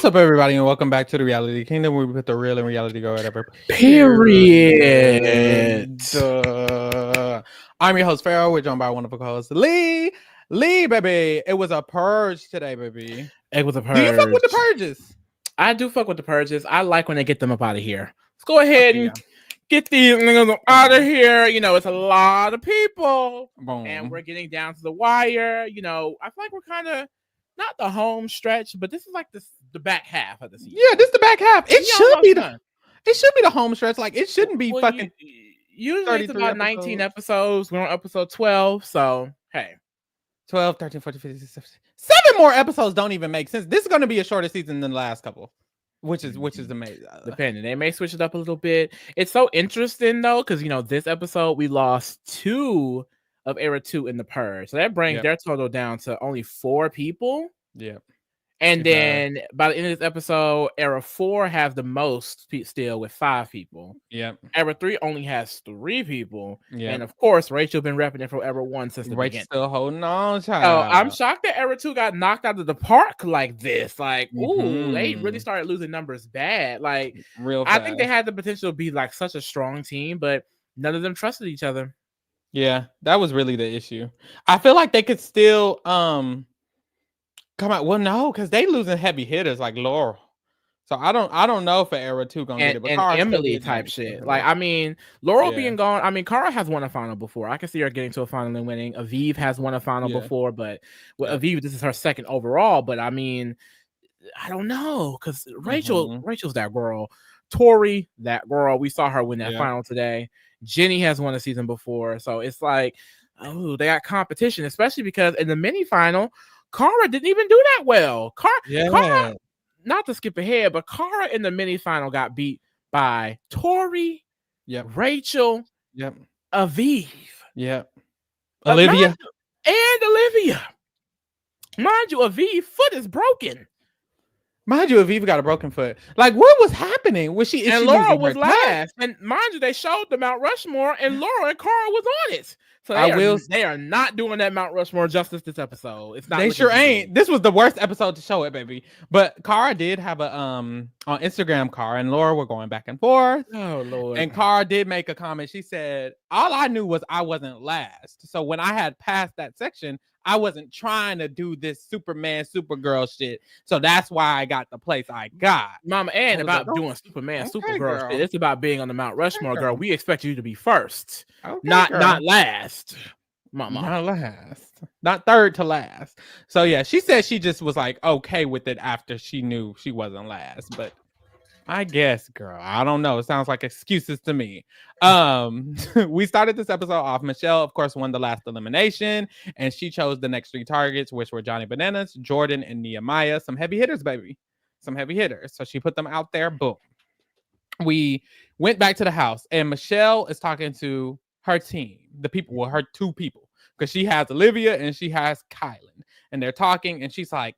What's up, everybody, and welcome back to the Reality Kingdom, where we put the real and reality go whatever. Period. I'm your host, Pharaoh. We're joined by our wonderful co-host, Lee. Lee, baby. It was a purge today, baby. It was a purge. Do you fuck with the purges? I do fuck with the purges. I like when they get them up out of here. Let's go ahead and get these niggas out of here. You know, it's a lot of people. Boom. And we're getting down to the wire. You know, I feel like we're kind of not the home stretch, but this is like the back half of the season. Yeah, this is the back half. It should be the home stretch. Like, it shouldn't be fucking. Usually it's about 19 episodes. We're on episode 12, so hey. 12, 13, 14, 15, 16, 7 more episodes don't even make sense. This is going to be a shorter season than the last couple, which is amazing. Depending, they may switch it up a little bit. It's so interesting though, because this episode we lost 2 of Era 2 in the Purge, so that brings their total down to only 4 people. Yeah. And then by the end of this episode, Era 4 has the most still with 5 people. Yeah. Era 3 only has 3 people. Yeah. And of course, Rachel been repping it for Era 1 since the beginning. Still holding on, child. Oh, I'm shocked that Era 2 got knocked out of the park like this. Like, ooh, they really started losing numbers bad. Like, real fast. I think they had the potential to be like such a strong team, but none of them trusted each other. Yeah, that was really the issue. I feel like they could still come out. Well, no, because they losing heavy hitters like Laurel. So I don't know if Era 2 gonna get it. But and Emily type shit. Like, I mean, Laurel being gone. I mean, Cara has won a final before. I can see her getting to a final and winning. Aviv has won a final before, but with Aviv, this is her second overall. But I mean, I don't know, because Rachel's that girl. Tori, that girl. We saw her win that final today. Jenny has won a season before, so it's like, oh, they got competition, especially because in the mini final, Cara didn't even do that well. Cara, not to skip ahead, but Cara in the mini final got beat by Tori, Rachel, Aviv, Olivia. Mind you, Aviv's foot is broken. Mind you, Aviva got a broken foot. Like, what was happening? Was she? And Laura was last. And mind you, they showed the Mount Rushmore, and Laura and Cara was on it. So they are not doing that Mount Rushmore justice this episode. It's not. They sure ain't. This was the worst episode to show it, baby. But Cara did have a on Instagram. Cara and Laura were going back and forth. Oh Lord! And Cara did make a comment. She said, "All I knew was I wasn't last. So when I had passed that section, I wasn't trying to do this Superman, Supergirl shit. So that's why I got the place I got." Mama, and about doing Superman, Supergirl shit. It's about being on the Mount Rushmore, girl. We expect you to be first, not last. Mama, not last, not third to last. So yeah, she said she just was like okay with it after she knew she wasn't last, but I guess, girl, I don't know. It sounds like excuses to me. We started this episode off. Michelle, of course, won the last elimination, and she chose the next 3 targets, which were Johnny Bananas, Jordan, and Nehemiah. Some heavy hitters, baby. Some heavy hitters. So she put them out there. Boom. We went back to the house, and Michelle is talking to her team, the people, well, her 2 people, because she has Olivia and she has Kylan, and they're talking, and she's like,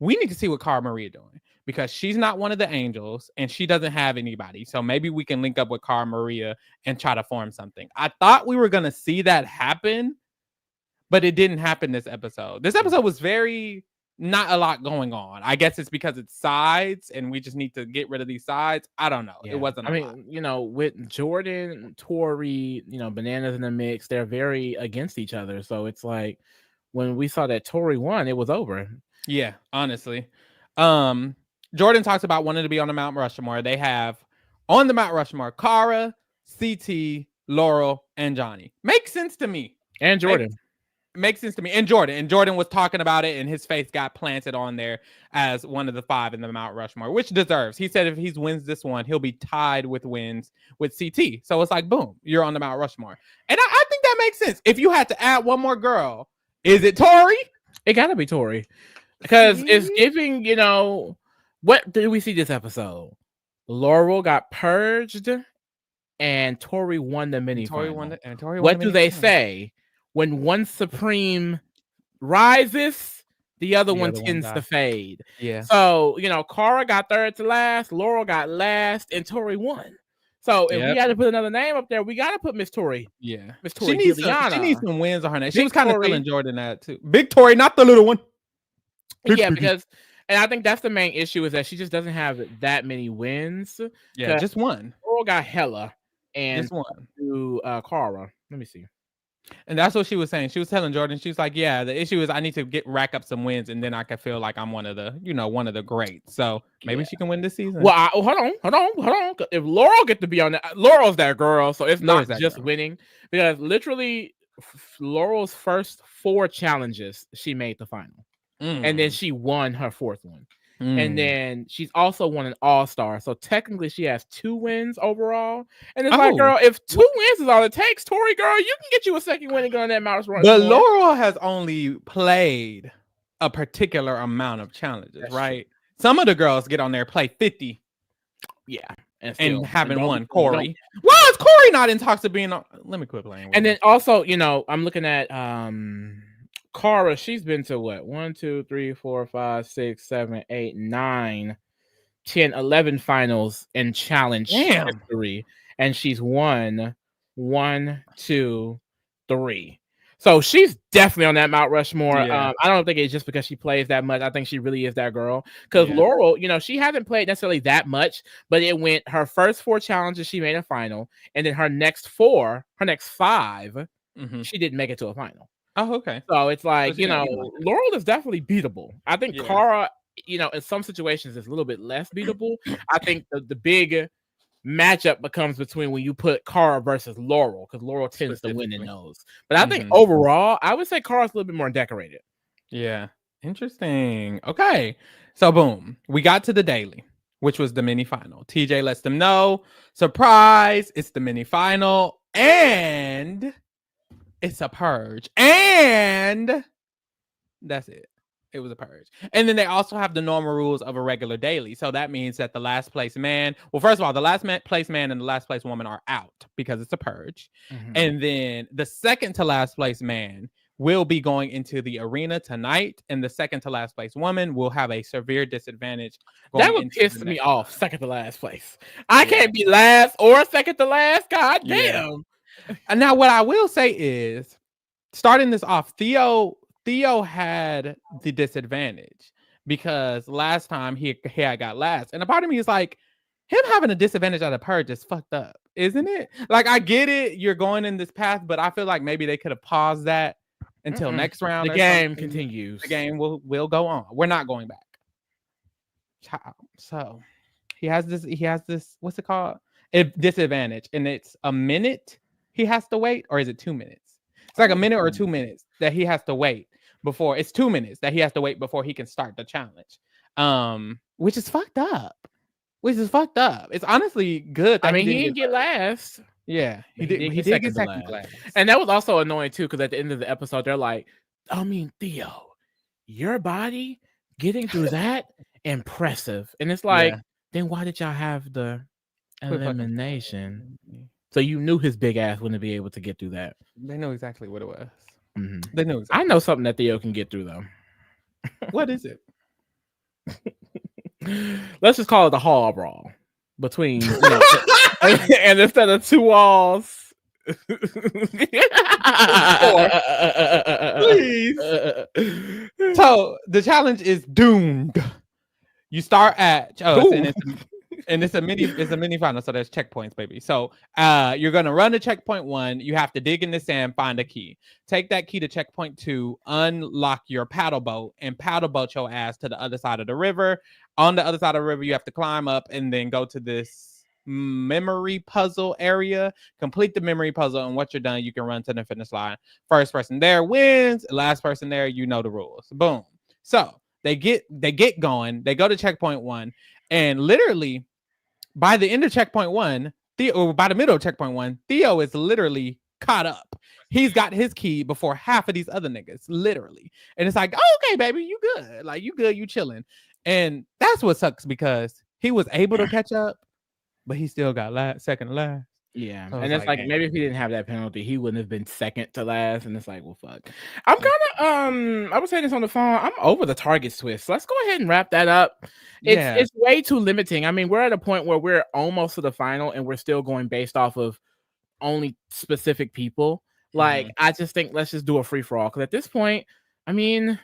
we need to see what Cara Maria doing, because she's not one of the angels and she doesn't have anybody. So maybe we can link up with Cara Maria and try to form something. I thought we were going to see that happen, but it didn't happen this episode. This episode was not a lot going on. I guess it's because it's sides and we just need to get rid of these sides. I don't know. It wasn't. I mean, with Jordan, Tori, Bananas in the mix, they're very against each other. So it's like when we saw that Tori won, it was over. Yeah, honestly. Jordan talks about wanting to be on the Mount Rushmore. They have on the Mount Rushmore Cara, CT, Laurel, and Johnny. Makes sense to me. And Jordan. Makes sense to me. And Jordan. And Jordan was talking about it, and his face got planted on there as one of the 5 in the Mount Rushmore, which deserves. He said if he wins this one, he'll be tied with wins with CT. So it's like, boom, you're on the Mount Rushmore. And I think that makes sense. If you had to add one more girl, is it Tori? It got to be Tori. Because it's giving, what did we see this episode? Laurel got purged, and Tori won the mini final. What do they say? When one Supreme rises, the other one tends to fade. Yeah. So, Cara got third to last, Laurel got last, and Tori won. So if we got to put another name up there, we got to put Miss Tori. Yeah. Miss Tori. She needs some wins on her name. She was kind of feeling Jordan that too. Big Tori, not the little one. Yeah, because And I think that's the main issue is that she just doesn't have that many wins. Yeah, just one. Laurel got hella, and just one. To Cara. Let me see. And that's what she was saying. She was telling Jordan, she was like, yeah, the issue is I need to rack up some wins, and then I can feel like I'm one of the greats. So maybe she can win this season. Well, hold on. If Laurel get to be on that, Laurel's that girl, so it's not just winning, because literally Laurel's first 4 challenges she made the final, and then she won her 4th one. And then she's also won an all-star. So technically she has 2 wins overall. And it's like, girl, if 2 wins is all it takes, Tori, girl, you can get you a second win and go on that Mount Rushmore. But Laurel has only played a particular amount of challenges, right? True. Some of the girls get on there, play 50. Yeah. And haven't won. Corey. Why is Corey not in talks of being on? Let me quit playing with And then also, I'm looking at Cara, she's been to what? 1, 2, 3, 4, 5, 6, 7, 8, 9, 10, 11 finals in challenge history. And she's won 1, 2, 3. So she's definitely on that Mount Rushmore. I don't think it's just because she plays that much. I think she really is that girl. Because Laurel, she hasn't played necessarily that much, but it went her first 4 challenges, she made a final. And then her next 5, she didn't make it to a final. Oh, okay. So it's like, Laurel is definitely beatable. I think Cara, in some situations is a little bit less beatable. I think the big matchup becomes between when you put Cara versus Laurel, because Laurel tends to win in those. But I think overall, I would say Cara's a little bit more decorated. Yeah. Interesting. Okay. So boom, we got to the daily, which was the mini final. TJ lets them know, surprise, it's the mini final, and it's a purge, and that's it. It was a purge. And then they also have the normal rules of a regular daily. So that means that the last place man, well, first of all, the last place man and the last place woman are out because it's a purge. And then the second to last place man will be going into the arena tonight, and the second to last place woman will have a severe disadvantage. That would piss me off. Second to last place. I can't be last or second to last. God damn. And now what I will say is, starting this off, Theo had the disadvantage because last time he had got last. And a part of me is like, him having a disadvantage at a purge is fucked up, isn't it? Like, I get it, you're going in this path, but I feel like maybe they could have paused that until next round. The game continues. The game will go on. We're not going back. So he has this, what's it called? A disadvantage, and it's a minute he has to wait, or is it 2 minutes? It's like a minute or 2 minutes that he has to wait before. It's 2 minutes that he has to wait before he can start the challenge. Which is fucked up. It's honestly good. I mean, he didn't get last. Yeah, he did get second last. And that was also annoying too, because at the end of the episode, they're like, I mean, Theo, your body getting through that, impressive. And it's like, then why did y'all have the elimination? So you knew his big ass wouldn't be able to get through that. They know exactly what it was. They know. Exactly. I know something that Theo can get through though. What is it? Let's just call it the hall brawl between, and instead of 2 walls. Please. So the challenge is doomed. You start at and it's a mini final, so there's checkpoints, baby. So you're gonna run to checkpoint 1. You have to dig in the sand, find a key. Take that key to checkpoint 2, unlock your paddle boat, and paddle boat your ass to the other side of the river. On the other side of the river, you have to climb up and then go to this memory puzzle area. Complete the memory puzzle, and once you're done, you can run to the finish line. First person there wins. Last person there, you know the rules. Boom. So they get going. They go to checkpoint 1, and literally, by the end of checkpoint 1, by the middle of checkpoint 1, Theo is literally caught up. He's got his key before half of these other niggas, literally. And it's like, oh, okay, baby, you good. Like, you good, you chilling. And that's what sucks, because he was able to catch up, but he still got second to last. Yeah, so and it's like maybe if he didn't have that penalty, he wouldn't have been second to last. And it's like, well, fuck. I'm kind of I was saying this on the phone. I'm over the target twist. So let's go ahead and wrap that up. It's way too limiting. I mean, we're at a point where we're almost to the final, and we're still going based off of only specific people. Like, I just think let's just do a free for all, because at this point, I mean,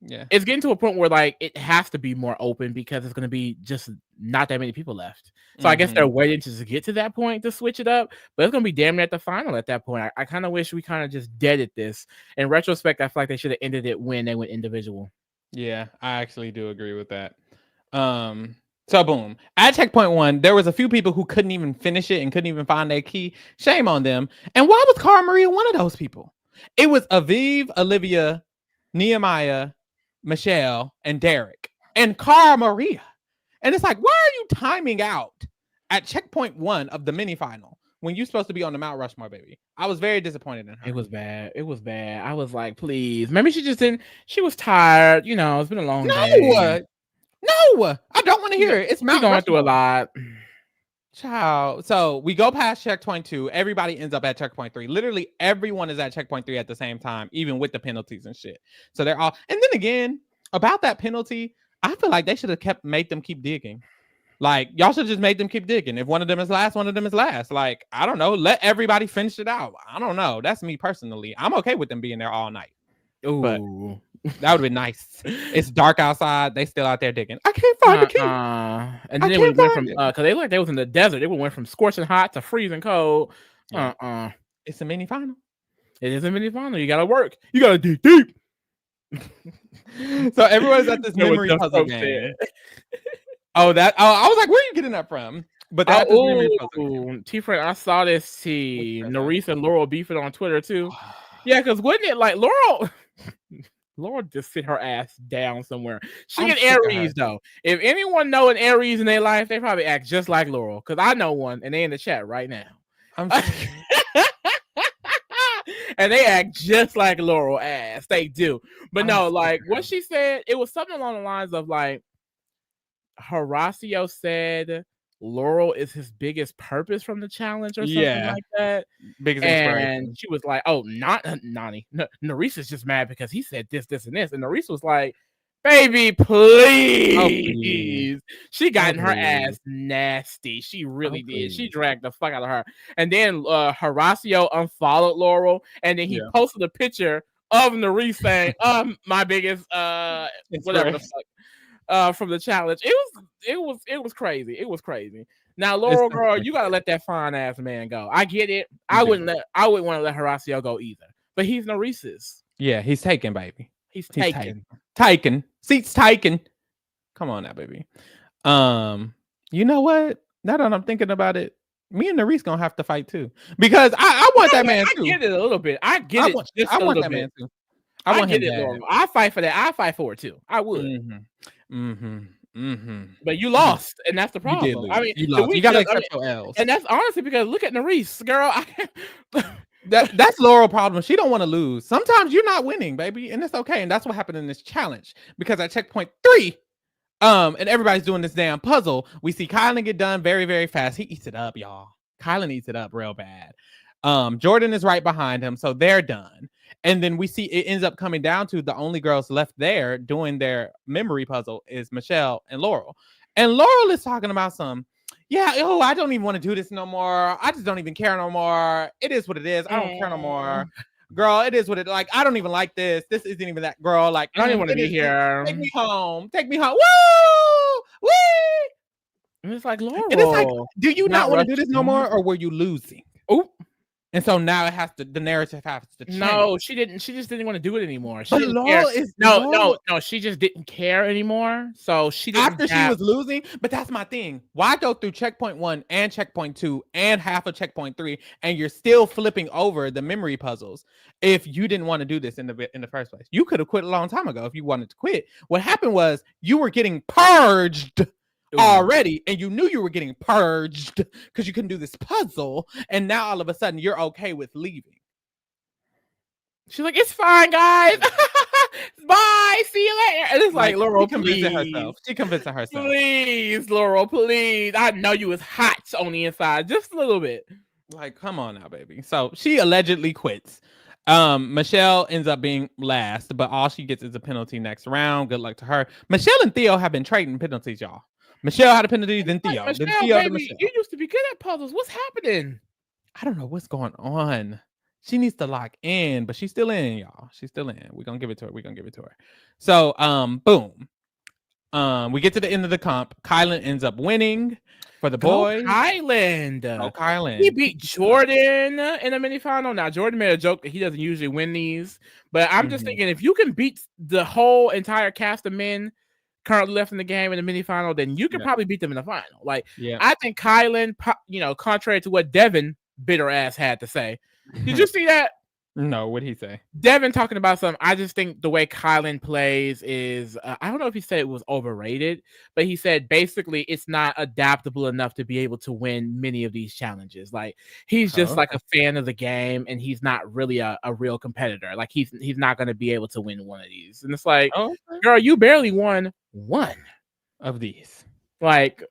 Yeah. It's getting to a point where like it has to be more open because it's going to be just not that many people left. So I guess they're waiting to get to that point to switch it up, but it's going to be damn near at the final at that point. I kind of wish we kind of just deaded this. In retrospect, I feel like they should have ended it when they went individual. Yeah, I actually do agree with that. So boom. At checkpoint 1, there was a few people who couldn't even finish it and couldn't even find their key. Shame on them. And why was Cara Maria one of those people? It was Aviv, Olivia, Nehemiah, Michelle, and Derek, and Cara Maria. And it's like, why are you timing out at checkpoint 1 of the mini final when you're supposed to be on the Mount Rushmore, baby? I was very disappointed in her. It was bad. It was bad. I was like, please. Maybe she just didn't. She was tired. You know, it's been a long day. No, I don't want to hear it. It's Mount going Rushmore. through a lot. Child. So we go past checkpoint 2. Everybody ends up at checkpoint 3. Literally everyone is at checkpoint 3 at the same time, even with the penalties and shit. So they're all. And then again, about that penalty, I feel like they should have made them keep digging. Like, y'all should just made them keep digging. If one of them is last, one of them is last. Like, I don't know. Let everybody finish it out. I don't know. That's me personally. I'm okay with them being there all night. Ooh. But that would be nice. It's dark outside. They still out there digging. I can't find the key. And then they went from because they looked like they was in the desert. They went from scorching hot to freezing cold. Yeah. It's a mini final. It is a mini final. You gotta work. You gotta dig deep. So everyone's at this memory puzzle game. I was like, where are you getting that from? But that's T-Friend, I saw this. Nerese and Laurel beefing on Twitter too. Yeah, because wasn't it like Laurel just sit her ass down somewhere. She an Aries though. If anyone know an Aries in their life, they probably act just like Laurel. Because I know one, and they in the chat right now. And they act just like Laurel ass. They do. But no, like what she said, it was something along the lines of like Horacio said Laurel is his biggest purpose from the challenge or something like that. Biggest and she was like, oh, not Nani. Nerese is just mad because he said this, and this. And Nerese was like, baby, please. Oh, please. She got in her ass nasty. She really did. She dragged the fuck out of her. And then Horacio unfollowed Laurel, and then he posted a picture of Nerese saying, my biggest whatever the fuck. From the challenge. It was crazy. It was crazy. Now, Laurel girl, you gotta let that fine ass man go. I get it. I wouldn't want to let Horacio go either. But he's Nerese's. Yeah, he's taken, baby. He's taken. Taken. Seats taken. Come on now, baby. You know what? Now that I'm thinking about it, me and Nerese gonna have to fight too. Because I want that man too. I get it a little bit. I get it. I want that man too. I want him it. I fight for that. I fight for it too. I would. But you lost, and that's the problem. I mean, you lost. You gotta accept your L's. And that's honestly because look at Nerese, girl. That's Laurel's problem. She don't want to lose. Sometimes you're not winning, baby, and it's okay. And that's what happened in this challenge. Because at checkpoint 3, and everybody's doing this damn puzzle, we see Kylan get done very, very fast. He eats it up, y'all. Kylan eats it up real bad. Jordan is right behind him, so they're done. And then we see it ends up coming down to the only girls left there doing their memory puzzle is Michelle and Laurel. And Laurel is talking about I don't even want to do this no more. I just don't even care no more. It is what it is. I don't care no more. Girl, it is what it like. I don't even like this. This isn't even that girl. Like, I don't even want to be here. Take me home. Take me home. Woo! Woo! And it's like, Laurel. And it's like, do you not want to do this no more, or were you losing? Oh. And so now the narrative has to change. No, she didn't. She just didn't want to do it anymore. She but Laurel is no. She just didn't care anymore. So she didn't. She was losing. But that's my thing. Why go through checkpoint 1 and checkpoint 2 and half of checkpoint 3, and you're still flipping over the memory puzzles if you didn't want to do this in the first place? You could have quit a long time ago if you wanted to quit. What happened was you were getting purged already, and you knew you were getting purged because you couldn't do this puzzle, and now all of a sudden you're okay with leaving. She's like, it's fine, guys. Bye, see you later. And it's like Laurel, she convincing herself. Please, Laurel, please. I know you was hot on the inside, just a little bit. Like, come on now, baby. So she allegedly quits. Michelle ends up being last, but all she gets is a penalty next round. Good luck to her. Michelle and Theo have been trading penalties, y'all. Michelle had a penalty, then Theo. Michelle, baby, you used to be good at puzzles. What's happening? I don't know what's going on. she needs to lock in, but she's still in, y'all. She's still in. We're gonna give it to her. So boom. We get to the end of the comp. Kylan ends up winning for the boys. Go Kylan. He beat Jordan in a mini final. Now Jordan made a joke that he doesn't usually win these, but I'm just thinking if you can beat the whole entire cast of men currently left in the game in the mini final, then you can probably beat them in the final. Like I think Kylan, contrary to what Devin bitter ass had to say, did you see that? No, what'd he say? Devin talking about something. I just think the way Kylan plays is, I don't know if he said it was overrated, but he said basically it's not adaptable enough to be able to win many of these challenges. Like he's just like a fan of the game, and he's not really a real competitor. Like he's not going to be able to win one of these. And it's like, girl, you barely won one of these. Like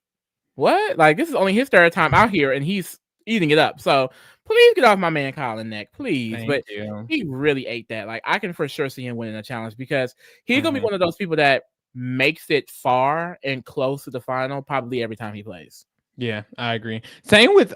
what? Like this is only his third time out here, and he's eating it up. So please get off my man Kylan neck, please. But he really ate that. Like I can for sure see him winning a challenge because he's gonna be one of those people that makes it far and close to the final probably every time he plays. Yeah, I agree. Same with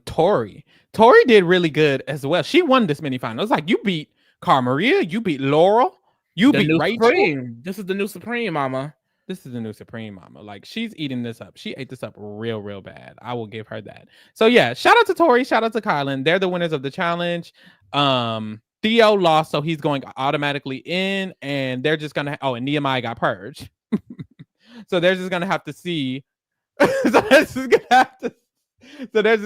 Tori. Tori did really good as well. She won this mini final. It's like you beat Cara Maria, you beat Laurel, you beat Rachel. Supreme. This is the new Supreme, mama. This is the new Supreme mama. Like she's eating this up. She ate this up real bad. I will give her that. So yeah, shout out to Tori, shout out to Kylan. They're the winners of the challenge. Theo lost, so he's going automatically in, and they're just gonna and Nehemiah got purged. So they're just gonna have to see. So they're just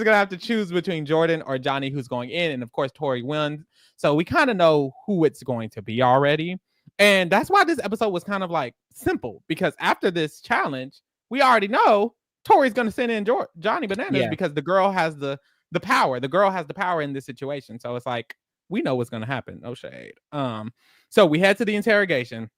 gonna have to choose between Jordan or Johnny who's going in, and of course Tori wins. So we kind of know who it's going to be already. And that's why this episode was kind of like simple, because after this challenge, we already know Tori's going to send in Johnny Bananas because the girl has the power. The girl has the power in this situation. So it's like, we know what's going to happen. No shade. So we head to the interrogation,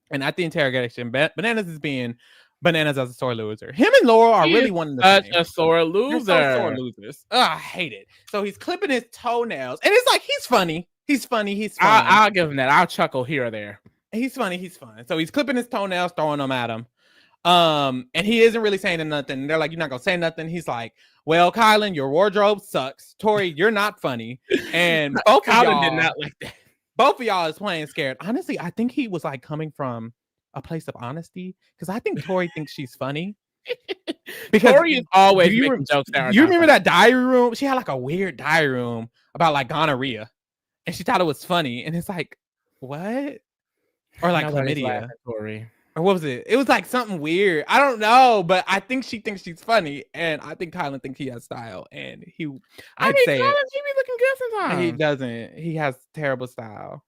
and at the interrogation, Bananas is being Bananas as a sore loser. Him and Laurel are really one of the such a sore loser. So sore losers. I hate it. So he's clipping his toenails, and it's like he's funny. He's funny. I'll give him that. I'll chuckle here or there. He's funny. So he's clipping his toenails, throwing them at him. And he isn't really saying nothing. They're like, you're not gonna say nothing. He's like, well, Kylan, your wardrobe sucks. Tori, you're not funny. And both of y'all did not like that. Both of y'all is playing scared. Honestly, I think he was like coming from a place of honesty, because I think Tori thinks she's funny. Because Tori is always making jokes. You remember that diary room? She had like a weird diary room about like gonorrhea, and she thought it was funny. And it's like, what? Or like chlamydia. Or what was it? It was like something weird. I don't know, but I think she thinks she's funny, and I think Kylan thinks he has style. And I'd say Kylan, he be looking good sometimes. He doesn't. He has terrible style.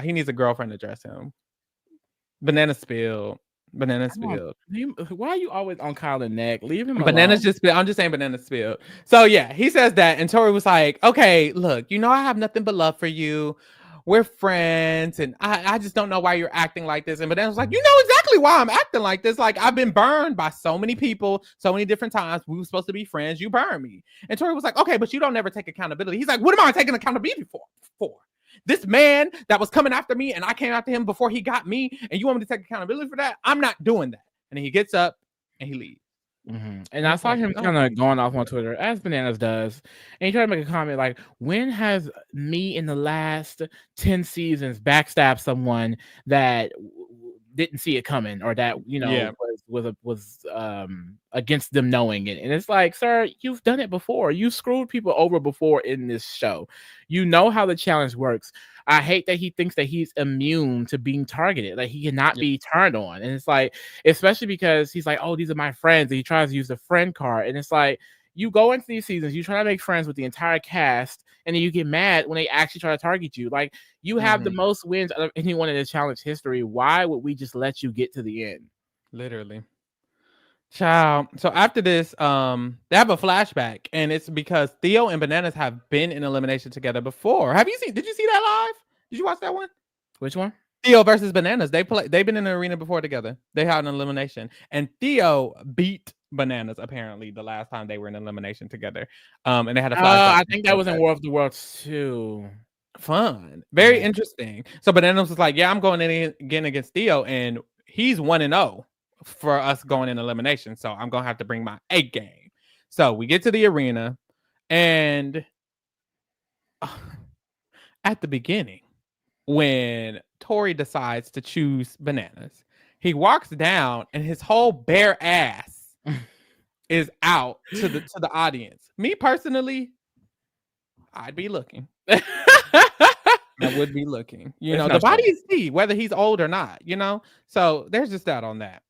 He needs a girlfriend to dress him. Banana spilled. Why are you always on Kylan's neck? Leave him alone. Bananas just spilled. I'm just saying bananas spilled. So yeah, he says that, and Tori was like, okay, look, I have nothing but love for you. We're friends, and I just don't know why you're acting like this. And Bananas was like, you know exactly why I'm acting like this. Like, I've been burned by so many people, so many different times. We were supposed to be friends. You burned me. And Tori was like, okay, but you don't never take accountability. He's like, what am I taking accountability for? This man that was coming after me, and I came after him before he got me, and you want me to take accountability for that? I'm not doing that. And then he gets up and he leaves. Mm-hmm. And I saw him kind of going off on Twitter, as Bananas does, and he tried to make a comment like, when has me in the last 10 seasons backstabbed someone that didn't see it coming, or that was against them knowing it? And it's like, sir, you've done it before. You screwed people over before in this show. You know how the challenge works. I hate that he thinks that he's immune to being targeted, like he cannot be turned on. And it's like, especially because he's like, oh, these are my friends, and he tries to use the friend card. And it's like, you go into these seasons, you try to make friends with the entire cast, and then you get mad when they actually try to target you. Like, you have the most wins out of anyone in the challenge history. Why would we just let you get to the end? Literally. Ciao. So after this, they have a flashback, and it's because Theo and Bananas have been in elimination together before. Did you see that live? Did you watch that one? Which one? Theo versus Bananas. They've been in the arena before together. They had an elimination, and Theo beat Bananas apparently the last time they were in elimination together. And they had a flashback. I think that was in War of the Worlds too. Fun. Very interesting. So Bananas was like, yeah, I'm going in again against Theo, and he's 1-0 for us going in elimination. So I'm going to have to bring my A game. So we get to the arena, and at the beginning when Tori decides to choose Bananas. He walks down and his whole bare ass is out to the audience. Me personally, I'd be looking. I would be looking. You know, the body is see whether he's old or not, you know? So there's just that on that.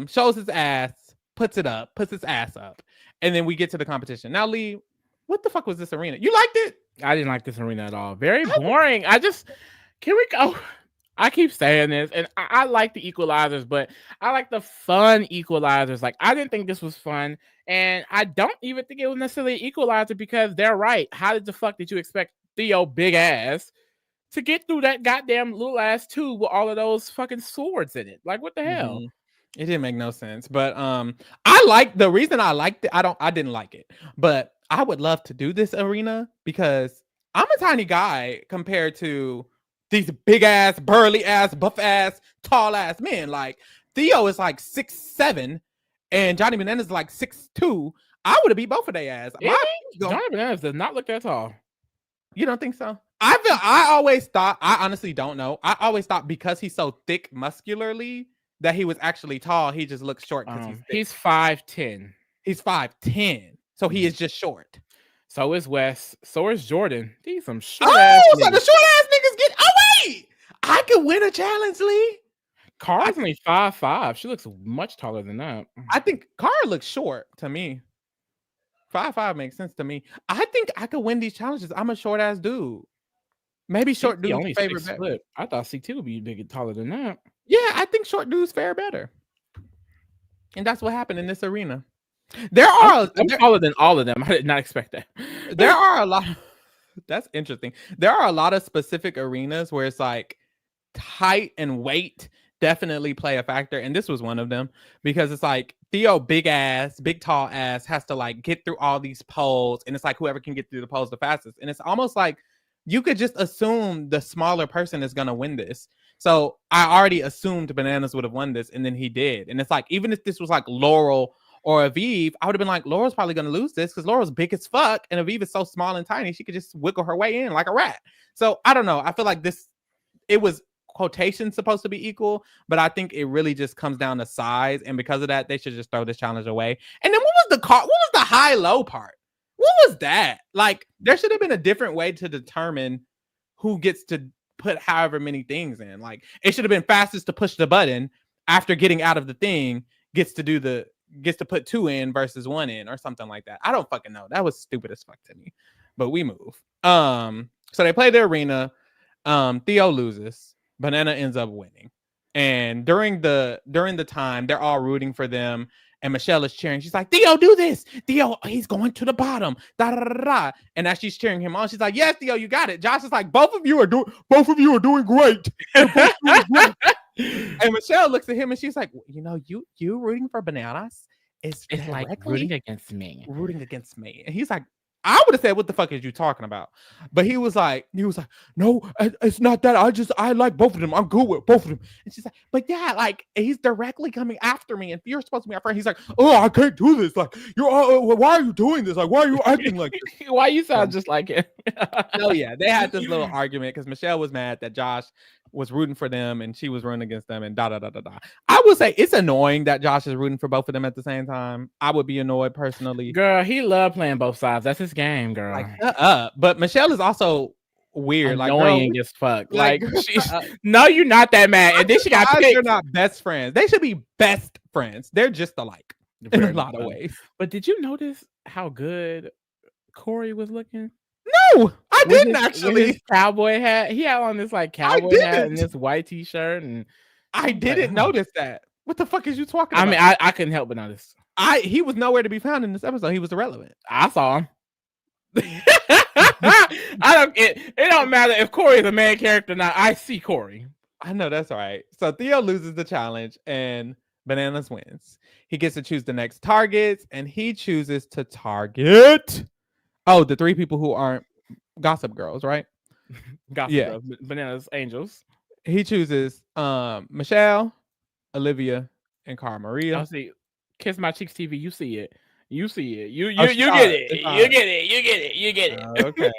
Shows his ass, puts his ass up, and then we get to the competition. Now, Lee, what the fuck was this arena? You liked it? I didn't like this arena at all. Very boring. Can we go? I keep saying this, and I like the equalizers, but I like the fun equalizers. Like, I didn't think this was fun, and I don't even think it was necessarily an equalizer because they're right. How the fuck did you expect Theo big ass to get through that goddamn little ass tube with all of those fucking swords in it? Like, what the hell? It didn't make no sense. But I like the reason I liked it. I didn't like it, but I would love to do this arena because I'm a tiny guy compared to these big ass, burly ass, buff ass, tall ass men. Like Theo is like 6'7", and Johnny Bananas is like 6'2". I would have beat both of their ass. Johnny Bananas does not look that tall. You don't think so? I always thought, I honestly don't know. I always thought because he's so thick muscularly that he was actually tall. He just looks short because he's 5'10". He's 5'10", so he is just short. So is Wes. So is Jordan. These some short ass niggas. So the short ass niggas get. Oh wait, I could win a challenge, Lee. Kara's only 5'5". She looks much taller than that. I think Kara looks short to me. 5'5" makes sense to me. I think I could win these challenges. I'm a short ass dude. Maybe short dudes favorite better. I thought CT would be big and taller than that. Yeah, I think short dudes fare better. And that's what happened in this arena. I'm taller than all of them. I did not expect that. There are a lot. That's interesting. There are a lot of specific arenas where it's like height and weight definitely play a factor. And this was one of them because it's like Theo, big tall ass, has to like get through all these poles. And it's like whoever can get through the poles the fastest. And it's almost like you could just assume the smaller person is going to win this. So I already assumed Bananas would have won this, and then he did. And it's like, even if this was like Laurel or Aviv, I would have been like, Laurel's probably going to lose this because Laurel's big as fuck, and Aviv is so small and tiny, she could just wiggle her way in like a rat. So I don't know. I feel like it was quotation supposed to be equal, but I think it really just comes down to size, and because of that, they should just throw this challenge away. And then what was the high-low part? What was that? Like, there should have been a different way to determine who gets to put however many things in. Like, it should have been fastest to push the button after getting out of the thing gets to put 2 in versus 1 in or something like that. I don't fucking know. That was stupid as fuck to me. But we move. So they play the arena. Theo loses. Banana ends up winning. And during the time, they're all rooting for them. And Michelle is cheering. She's like, Theo, do this. Theo, he's going to the bottom. Da, da, da, da. And as she's cheering him on, she's like, yes, Theo, you got it. Josh is like, both of you are doing great. And Michelle looks at him and she's like, you know, you rooting for Bananas is like rooting against me. And he's like, I would have said, what the fuck is you talking about? But he was like, no, it's not that. I like both of them. I'm good with both of them. And she's like, but yeah, like he's directly coming after me. And you're supposed to be my friend. He's like, oh, I can't do this. Like, why are you doing this? Like, why are you acting like this? Why you sound just like it? Oh yeah, they had this little argument because Michelle was mad that Josh was rooting for them and she was rooting against them and da da da da da. I would say it's annoying that Josh is rooting for both of them at the same time. I would be annoyed personally. Girl, he loved playing both sides. That's his game, girl. Like, shut up. But Michelle is also weird, annoying as fuck. Like she's no, you're not that mad. And then she got picked. They're not best friends. They should be best friends. They're just alike in a lot of ways. But did you notice how good Corey was looking? No, I didn't actually. His cowboy hat. He had on this like cowboy hat and this white t-shirt, and I didn't notice that. What the fuck is you talking about? I mean, I couldn't help but notice. He was nowhere to be found in this episode. He was irrelevant. I saw him. It don't matter if Corey is a main character or not. I see Corey. I know that's right. So Theo loses the challenge and Bananas wins. He gets to choose the next targets, and he chooses to target the 3 people who aren't Gossip Girls, right? Girls, Bananas Angels. He chooses Michelle, Olivia, and Cara Maria. I'll see. Kiss My Cheeks TV, you see it. You see it. You Oh, you she you saw get it. it. It's on You her. get it. You get it. You get Okay.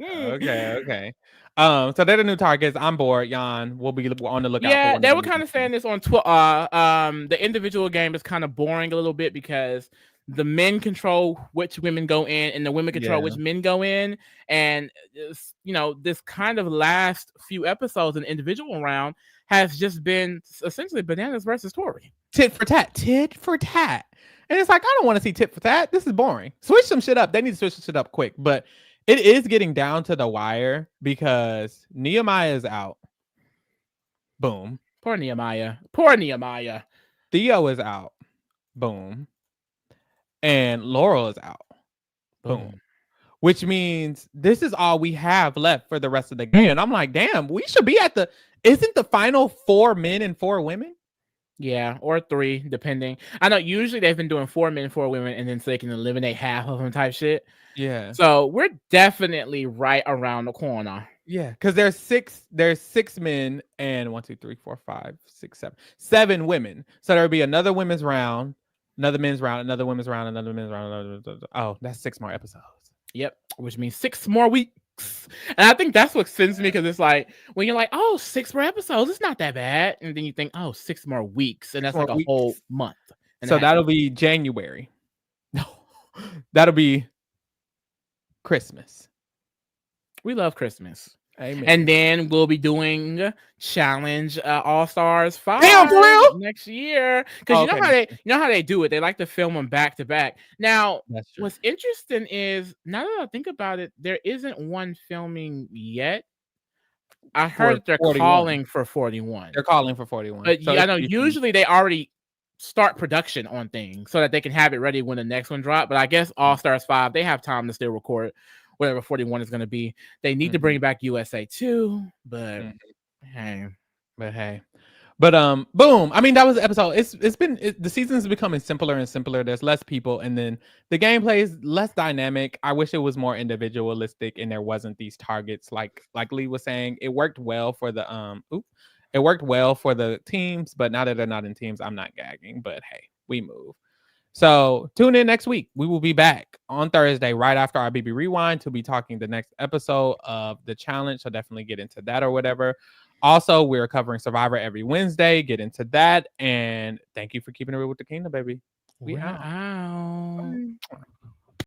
it. Okay. So they're the new targets. I'm bored, Jan. We'll be on the lookout for Yeah, one of they the were new kind of saying ones. this on Twitter. The individual game is kind of boring a little bit because the men control which women go in, and the women control Yeah. which men go in. And this kind of last few episodes in the individual round has just been essentially Bananas versus Tori. Tit for tat. Tit for tat. And it's like, I don't want to see tit for tat. This is boring. Switch some shit up. They need to switch some shit up quick. But it is getting down to the wire because Nehemiah is out. Boom. Poor Nehemiah. Poor Nehemiah. Theo is out. Boom. And Laurel is out. Boom. Which means this is all we have left for the rest of the game. And I'm like, damn, we should be at isn't the final 4 men and 4 women? Yeah, or 3, depending. I know usually they've been doing 4 men, 4 women, and then so they can eliminate half of them type shit. Yeah. So we're definitely right around the corner. Yeah, because there's 6 men and 1, 2, 3, 4, 5, 6, 7. 7 women. So there'll be another women's round, another men's round, another women's round, another men's round. Oh, that's 6 more episodes. Yep, which means 6 more weeks. And I think that's what sends me, because it's like when you're like, oh, 6 more episodes, it's not that bad. And then you think, oh, 6 more weeks. And that's like a whole month. So that'll be January. No, that'll be Christmas. We love Christmas. Amen. And then we'll be doing Challenge All Stars 5 Damn, for real? next year. Because you know how they do it. They like to film them back to back. Now, what's interesting is, now that I think about it, there isn't one filming yet. I heard that they're 41. Calling for 41. They're calling for 41. But so I know usually they already start production on things so that they can have it ready when the next one drops. But I guess All Stars 5, they have time to still record whatever 41 is going to be. They need to bring back USA too, but hey. But boom. I mean, that was the episode. The season's becoming simpler and simpler. There's less people, and then the gameplay is less dynamic. I wish it was more individualistic and there wasn't these targets. Like Lee was saying, it worked well for the it worked well for the teams, but now that they're not in teams, I'm not gagging. But hey, we move. So tune in next week. We will be back on Thursday right after our BB Rewind to be talking the next episode of the challenge. So definitely get into that or whatever. Also, we're covering Survivor every Wednesday. Get into that. And thank you for keeping it real with the kingdom, baby. We out.